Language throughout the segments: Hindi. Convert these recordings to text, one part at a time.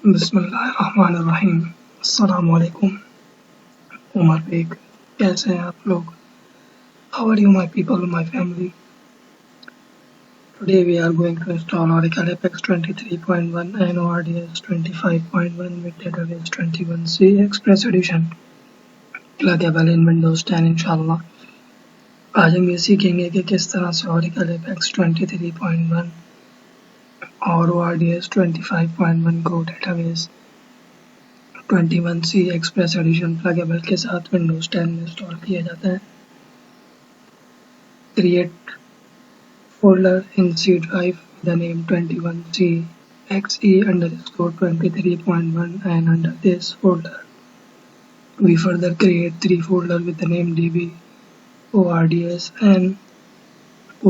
बिस्मिल्लाहिर्रहमानिर्रहीम। अस्सलाम वालेकुम। उमर बेग, कैसे हैं आप लोग? How are you, my people, my family? Today we are going to install Oracle Apex 23.1 and ORDS 25.1 with database 21C Express Edition pluggable in Windows 10 इंशाल्लाह। आज हम ये सीखेंगे कि किस तरह से Oracle Apex 23.1 और ORDS 25.1 को database 21C Express Edition pluggable के साथ Windows 10 में इंस्टॉल किया जाता है। Create folder in C drive with the name 21C XE_23.1 and under this folder we further create 3 folders with the name DB, ORDS and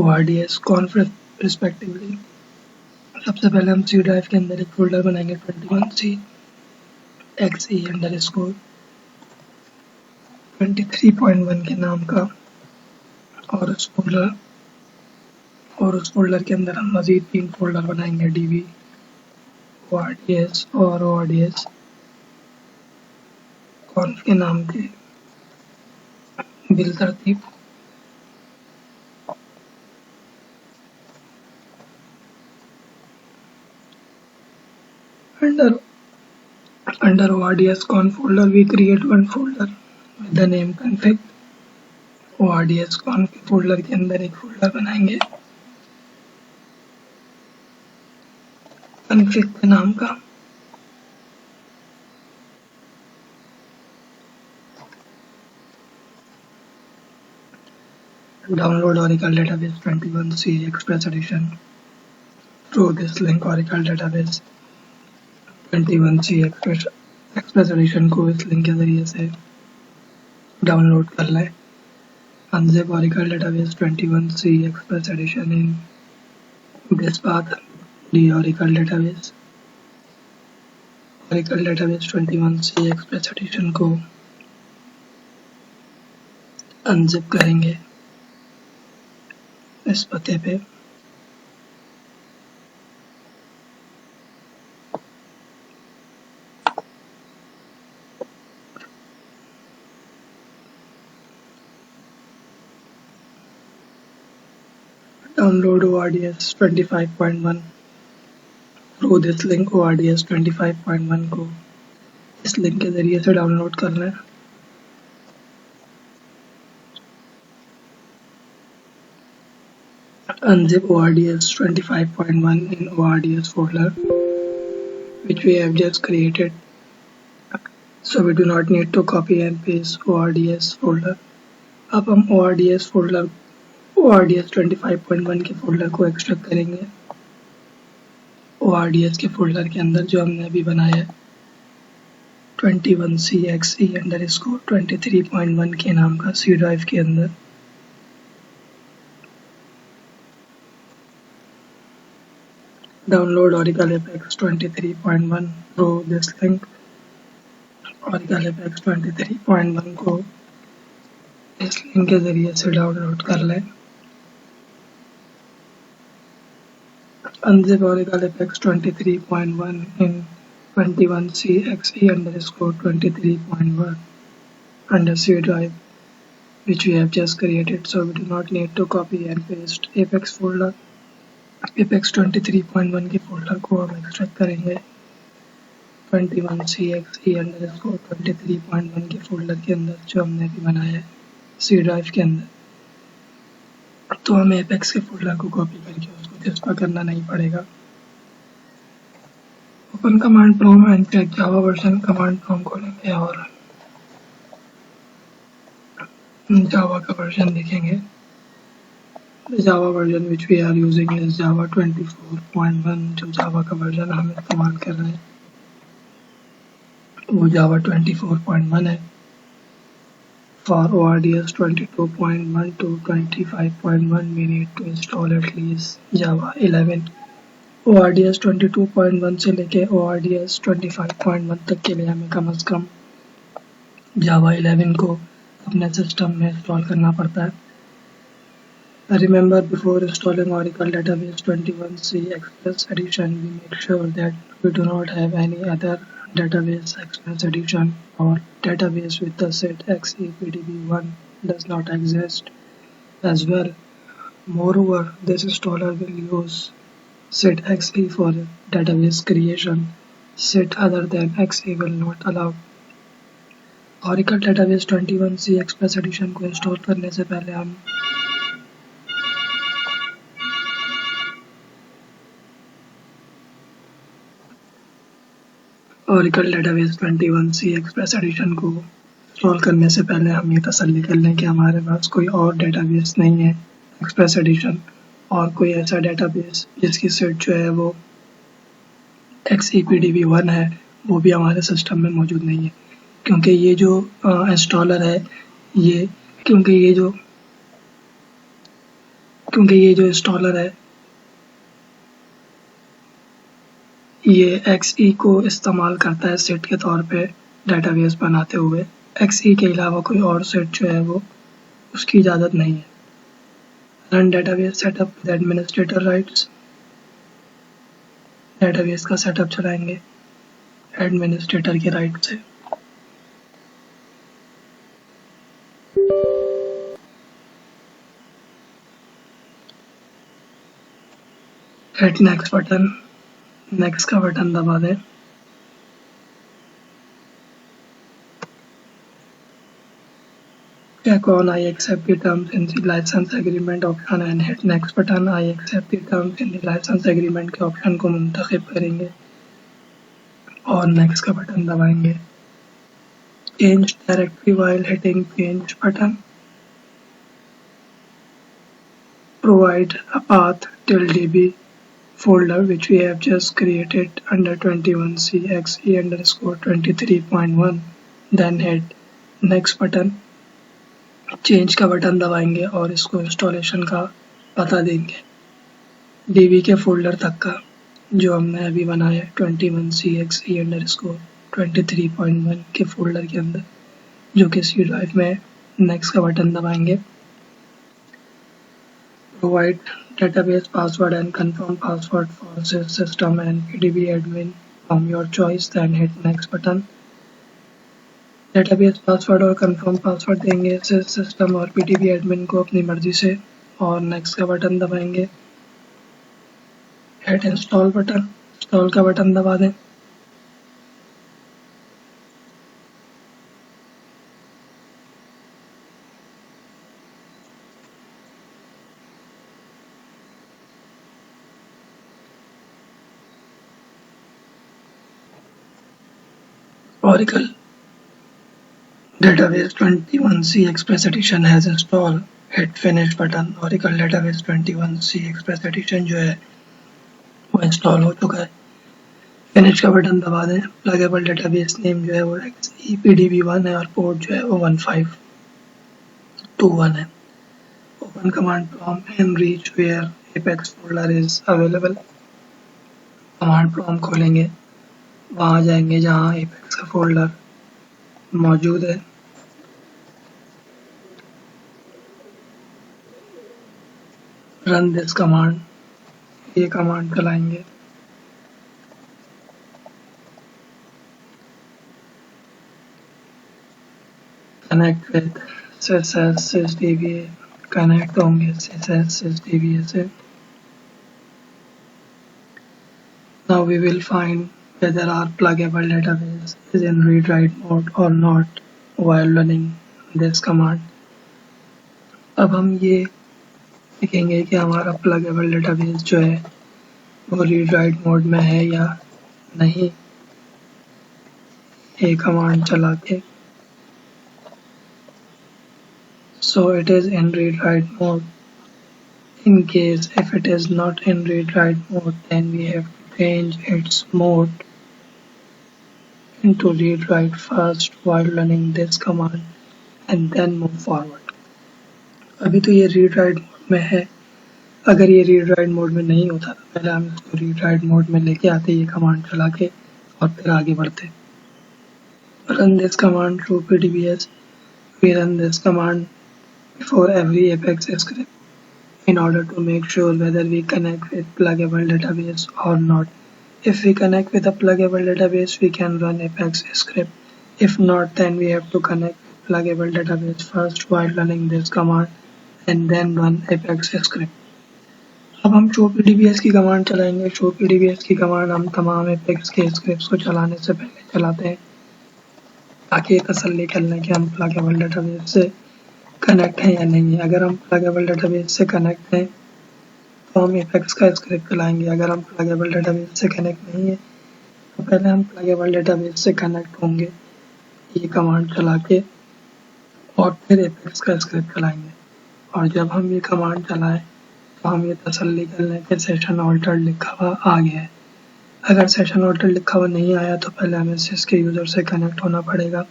ORDS conf respectively। सबसे पहले हम C drive के अंदर एक फोल्डर बनाएंगे 21C XE_23.1 के नाम का और उस फोल्डर के अंदर हम मज़ीद 3 फोल्डर बनाएंगे DB, ORDS और ORDS कॉन्फ के नाम के बिल तरतीब। Under ORDS conf folder we create one folder with the name config। ORDS conf folder के अंदर एक फोल्डर बनाएंगे config के नाम का। Download Oracle Database 21C Express Edition through this link। Oracle Database 21C Express Edition को इस लिंक के जरिए से डाउनलोड कर लें। Unzip Oracle Database 21C Express Edition in this path the Oracle Database 21C Express Edition को अनजिप करेंगे इस पते पे। Download ORDS 25.1 through this link। ORDS 25.1 को इस लिंक के जरिए से डाउनलोड कर लें। Unzip ORDS 25.1 in ORDS folder which we have just created, so we do not need to copy and paste ORDS folder। अब हम ORDS 25.1 के फोल्डर को एक्सट्रैक्ट करेंगे ORDS के फोल्डर के अंदर जो हमने अभी बनाया है 21C XE_23.1 के नाम का C ड्राइव के अंदर। Download Oracle Apex 23.1 through this link। Oracle Apex 23.1 को इस लिंक के जरिए से डाउनलोड कर लें। Unzip Oracle Apex 23.1 in 21C XE_23.1 under C drive which we have just created, so we do not need to copy and paste Apex folder। Apex 23.1 के फोल्डर को हम एक्सट्रैक्ट करेंगे 21C XE_23.1 के फोल्डर के अंदर जो हमने अभी बनाया है C ड्राइव के अंदर। तो हमें एपेक्स के फोल्डर को कॉपी करके उसको ट्रांसफर करना नहीं पड़ेगा। Open command prompt and check Java version command prompt खोलेंगे और जावा का वर्जन देखेंगे। The Java version which we are using is Java 24.1। जो जावा का वर्जन हम इस्तेमाल कर रहे हैं वो Java 24.1 है। For ORDS 22.1 to 25.1 we need to install at least Java 11। ORDS 22.1 से लेके ORDS 25.1 तक के लिए हमें कम से कम Java 11 को अपने सिस्टम में इंस्टॉल करना पड़ता है। Remember, before installing Oracle Database 21c Express Edition, we make sure that we do not have any other database Express Edition or database with the set XEPDB1 does not exist as well. Moreover, this installer will use set XE for database creation. Set other than XE will not allow. Oracle Database 21c Express Edition को इंस्टॉल करने से पहले हम Oracle Database 21c Express Edition को इंस्टॉल करने से पहले हम ये तसल्ली कर लें कि हमारे पास कोई और डेटाबेस नहीं है एक्सप्रेस एडिशन और कोई ऐसा डेटाबेस जिसकी सेट जो है वो XEPDB1 है वो भी हमारे सिस्टम में मौजूद नहीं है, क्योंकि ये जो इंस्टॉलर है क्योंकि ये जो इंस्टॉलर है ये XE को इस्तेमाल करता है सेट के तौर पे डेटाबेस बनाते हुए। XE के अलावा कोई और सेट जो है वो उसकी इजाज़त नहीं है। Run database setup with administrator rights, database का सेटअप चलाएंगे एडमिनिस्ट्रेटर के राइट से। हिट नेक्स्ट बटन, नेक्स्ट का बटन दबा दें। Check on I accept the terms in the license agreement option and hit next button। I accept the terms in the license agreement के ऑप्शन को मुंतखब करेंगे और next का बटन दबाएंगे। Change directory while hitting change button। Provide a path till DB folder which we have just created under 21c XE_23.1, then hit next button। Change का बटन दबाएंगे और इसको इंस्टॉलेशन का पता देंगे DB के फोल्डर तक का जो हमने अभी बनाया 21c XE_23.1 के फोल्डर के अंदर जो कि C ड्राइव में। नेक्स्ट का बटन दबाएंगे। Provide database password and confirm password for system and PDB admin from your choice, then hit next button. Database password और कंफर्म पासवर्ड देंगे सिस्टम और PDB एडमिन को अपनी मर्जी से और नेक्स्ट का बटन दबाएंगे। हिट इंस्टॉल बटन, इंस्टॉल का बटन दबा दें। Oracle Database 21c Express Edition has installed। Hit finish button। Oracle Database 21c Express Edition जो है वो इंस्टॉल हो चुका है। फिनिश का बटन दबा दें। प्लगेबल डेटाबेस नेम जो है वो XEPDB1 है और पोर्ट जो है वो 1521 है। Open command prompt and reach where apex folder is available. Command prompt खोलेंगे, वहाँ जाएंगे जहाँ एपेक्स का फोल्डर मौजूद है। रन दिस कमांड, ये कमांड चलाएंगे। कनेक्ट विद sysdba, कनेक्ट होंगे sysdba से। Now we will find whether our pluggable database is in read-write mode or not while running this command। अब हम ये देखेंगे कि हमारा प्लगेबल डेटाबेस जो है वो रीड राइट मोड में है या नहीं, ये कमांड चला के। So it is in read write mode। In case if it is not in read write mode, then we have to change its mode into read write first while running this command and then move forward। अभी तो ये रीड राइट मोड में है। अगर ये रीड राइट मोड में नहीं होता तो पहले हम इसको रीड राइट मोड में लेके आते ये कमांड चला के और फिर आगे बढ़ते। Run this command through PDBS। We run this command before every Apex script in order to make sure whether we connect with pluggable database or not. If we connect with a pluggable database, we can run Apex script. If not, then we have to connect with pluggable database first while running this command and then run Apex script. अब हम show PDBS की कमांड चलाएंगे। show PDBS की कमांड हम तमाम Apex के स्क्रिप्ट्स को चलाने से पहले चलाते हैं ताकि तसल्ली कर लें कि हम प्लगेबल डेटाबेस से कनेक्ट हैं या नहीं है। अगर हम प्लगेबल डेटाबेस से कनेक्ट हैं तो हम Apex का स्क्रिप्ट चलाएंगे। अगर हम प्लगेबल डेटाबेस से कनेक्ट नहीं है तो पहले हम प्लगेबल डेटाबेस से कनेक्ट होंगे ये कमांड चला के और फिर Apex का स्क्रिप्ट चलाएंगे। और जब हम ये कमांड चलाएं तो हम ये तसल्ली कर लें कि सेशन ऑल्टर्ड लिखा हुआ आ गया है। अगर सेशन ऑल्टर्ड लिखा हुआ नहीं आया तो पहले हमें सिस के यूज़र से कनेक्ट होना पड़ेगा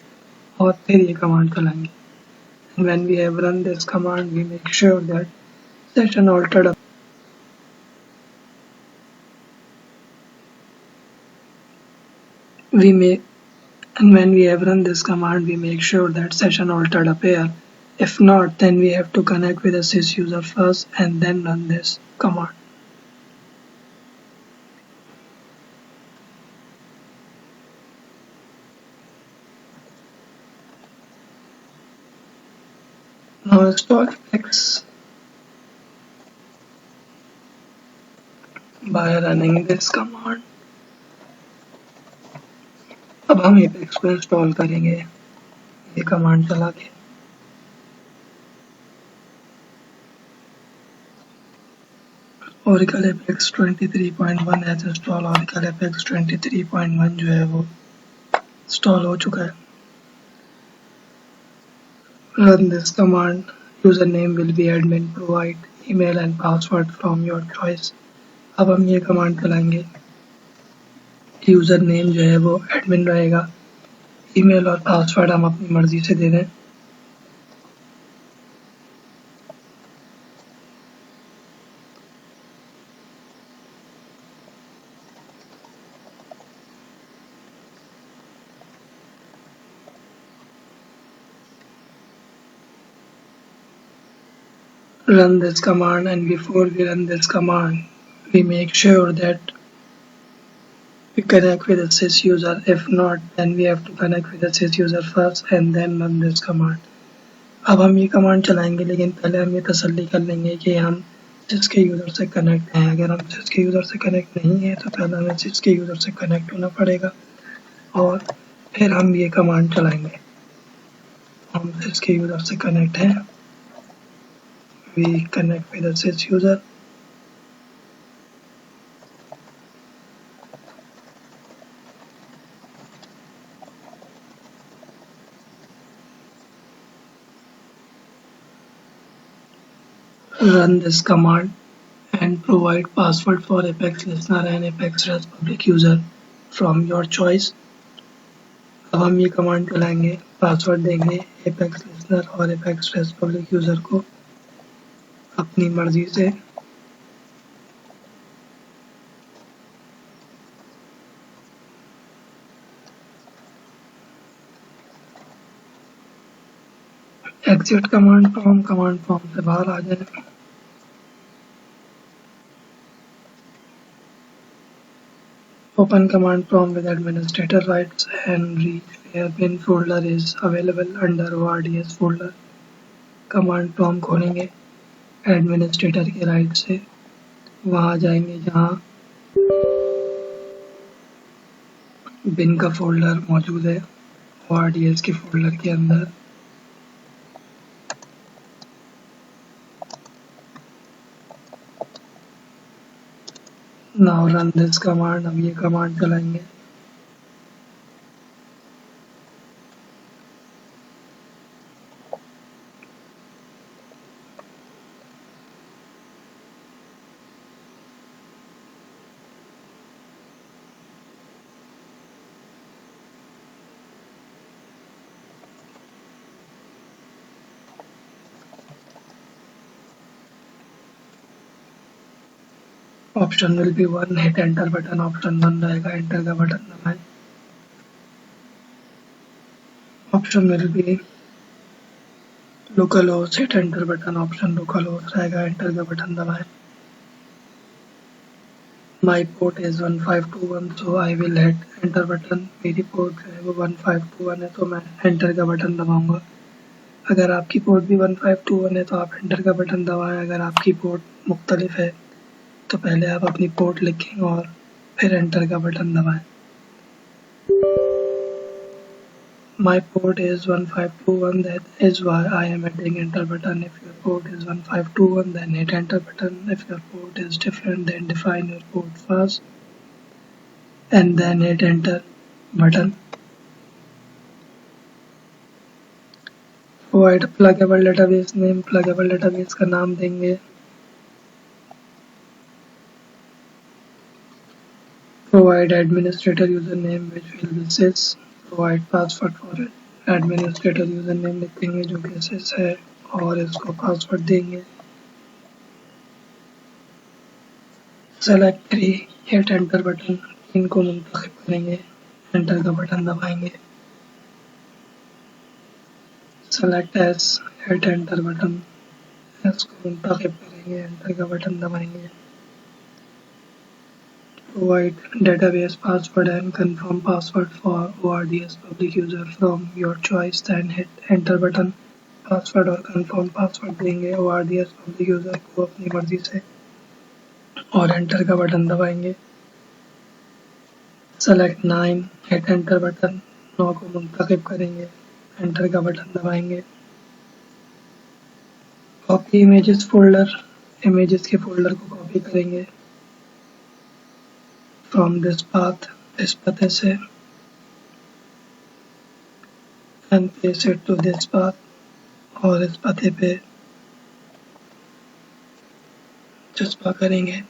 और फिर ये कमांड चलाएंगे। When we have run this command, we make sure that session altered when we have run this command, we make sure that session altered appear. If not, then we have to connect with the sys user first and then run this command. Now install Apex by running this command. अब हम Apex को इंस्टॉल करेंगे ये कमांड चला के। Oracle Apex 23.1 has installed। Oracle Apex 23.1 जो है वो इंस्टॉल हो चुका है। Run this command. Username will be admin. Provide email and password from your choice. अब हम ये कमांड चलाएंगे। यूज़र नेम जो है वो एडमिन रहेगा। ईमेल और पासवर्ड हम अपनी मर्जी से दे दें। Run this command, and before we run this command, we make sure that we connect with the sys user. If not, then we have to connect with the sys user first and then run this command. अब हम ये कमांड चलाएंगे लेकिन पहले हम ये तसल्ली कर लेंगे कि हम सिस के यूज़र से कनेक्ट हैं। अगर हम सिस के यूज़र से कनेक्ट नहीं है तो पहले हमें सिस के यूज़र से कनेक्ट होना पड़ेगा और फिर हम ये कमांड चलाएंगे। हम सिस के यूज़र से कनेक्ट हैं। We connect with the sys user. Run this command and provide password for Apex listener and Apex REST public user from your choice. अब हम ये कमांड चलाएंगे, पासवर्ड देंगे Apex listener और Apex REST public user को अपनी मर्जी से। एग्जिट कमांड फॉर्म से बाहर आ जाए। Open command form with administrator rights and reach where bin folder is available under ORDS folder। Command form खोलेंगे एडमिनिस्ट्रेटर के राइट से, वहाँ जाएंगे जहाँ बिन का फोल्डर मौजूद है ORDS के फोल्डर के अंदर। Now run this command. अब ये कमांड चलाएंगे। Option will be 1, hit enter button. Option 1 रहेगा, एंटर का बटन दबाएं। Option will be local host hit enter button option local host रहेगा, एंटर का बटन दबाएं। My port is 1521 so I will hit enter button. मेरी पोर्ट जो है वो 1521 है तो मैं एंटर का बटन दबाऊंगा। अगर आपकी पोर्ट भी 1521 है तो आप एंटर का बटन दबाएं। अगर आपकी पोर्ट मुख्तलिफ है तो पहले आप अपनी पोर्ट लिखें और फिर एंटर का बटन दबाएं। My port is 1521, that is why I am hitting enter button. If your port is 1521, then hit enter button. If your port is different, then define your port first and then hit enter button. Provide pluggable database name. Pluggable database का नाम देंगे provide administrator username which will be sys. Provide password for administrator username लिखेंगे जो कि sys है और इसको पासवर्ड देंगे। सेलेक्ट 3 हिट एंटर बटन, इनको मुंतखब करेंगे, एंटर का बटन दबाएंगे। Select S hit enter button, S को मुंतखब करेंगे, एंटर का बटन दबाएंगे। Provide database password and confirm password for ORDS public user from your choice, then hit enter button। Password और कंफर्म पासवर्ड देंगे ORDS पब्लिक यूजर को अपनी मर्जी से और एंटर का बटन दबाएंगे। सेलेक्ट 9 हिट एंटर बटन, 9 को मुंतखब करेंगे, एंटर का बटन दबाएंगे। कॉपी इमेजेस फोल्डर, इमेजेस के फोल्डर को कॉपी करेंगे फ्रॉम दिस पाथ, इस पते से, and paste it to this path और इस पते पे चस्पा करेंगे।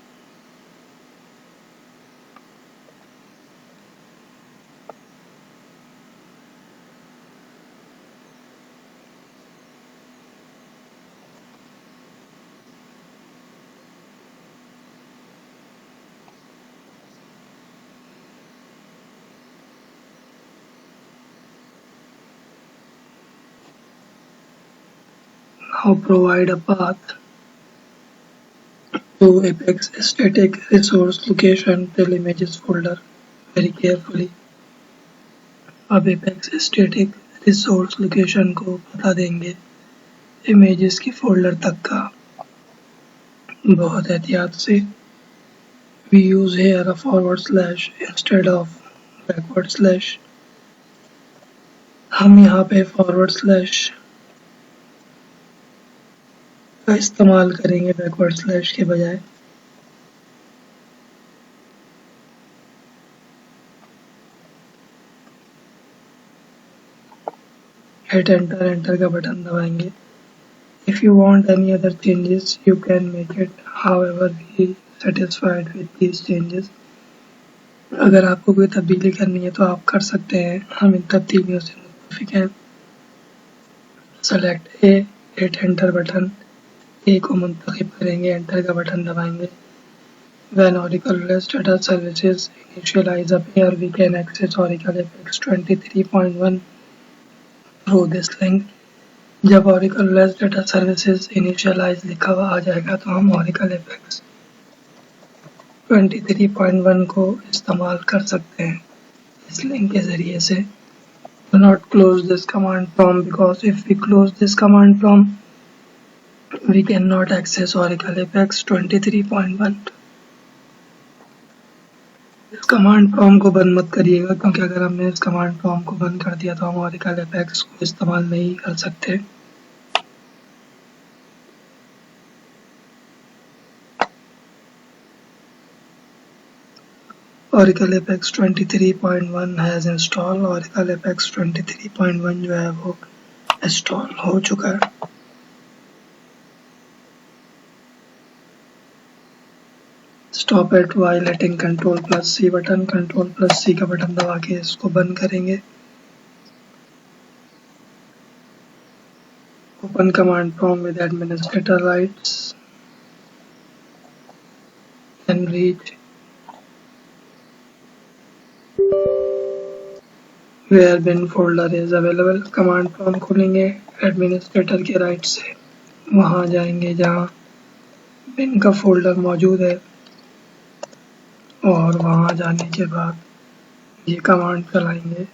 Now provide a path to Apex static resource location till images folder very carefully। अब Apex static resource location को पता देंगे images की फोल्डर तक का बहुत एहतियात से। We use here a forward slash instead of backward slash। हम यहाँ पे फॉरवर्ड स्लैश का इस्तेमाल करेंगे बैकवर्ड स्लैश के बजाय। हिट एंटर, एंटर का बटन दबाएंगे। If you want any other changes, you can make it, however be satisfied with these changes। अगर आपको कोई तब्दीली करनी है तो आप कर सकते हैं, हम इन तब्दीलियों से मुत्तफिक हैं। सेलेक्ट ए, हिट एंटर बटन, ए को मुंतखब करेंगे, एंटर का बटन दबाएंगे। When Oracle REST data services initialize appear, we can access Oracle Apex 23.1 through this link। जब Oracle REST data services initialize लिखा हुआ आ जाएगा तो हम Oracle Apex 23.1 को इस्तेमाल कर सकते हैं इस लिंक के ज़रिए से। Do not close this command prompt because if we close this command prompt, we cannot access Oracle Apex 23.1। इस कमांड प्रॉम्प्ट को बंद मत करिएगा क्योंकि अगर हमने इस कमांड प्रॉम्प्ट को बंद कर दिया तो हम Oracle Apex को इस्तेमाल नहीं कर सकते। Oracle Apex 23.1 has installed। Oracle Apex 23.1 जो है वो इंस्टॉल हो चुका है। Stop at while hitting Ctrl+C button, Ctrl+C का बटन दबा के इसको बंद करेंगे। Open command prompt with administrator rights and reach where bin folder is available. Command prompt खोलेंगे एडमिनिस्ट्रेटर के राइट से, वहाँ जाएंगे जहाँ बिन का फोल्डर मौजूद है और वहाँ जाने के बाद ये कमांड चलाएंगे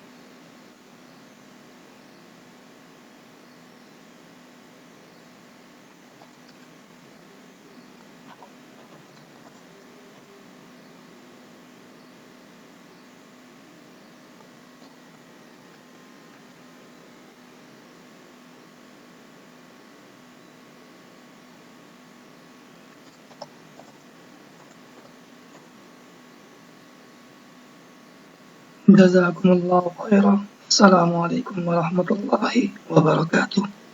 जज़ाकुमुल्लाहु खैरा। अस्सलामु अलैकुम व रहमतुल्लाहि व बरकातुहू।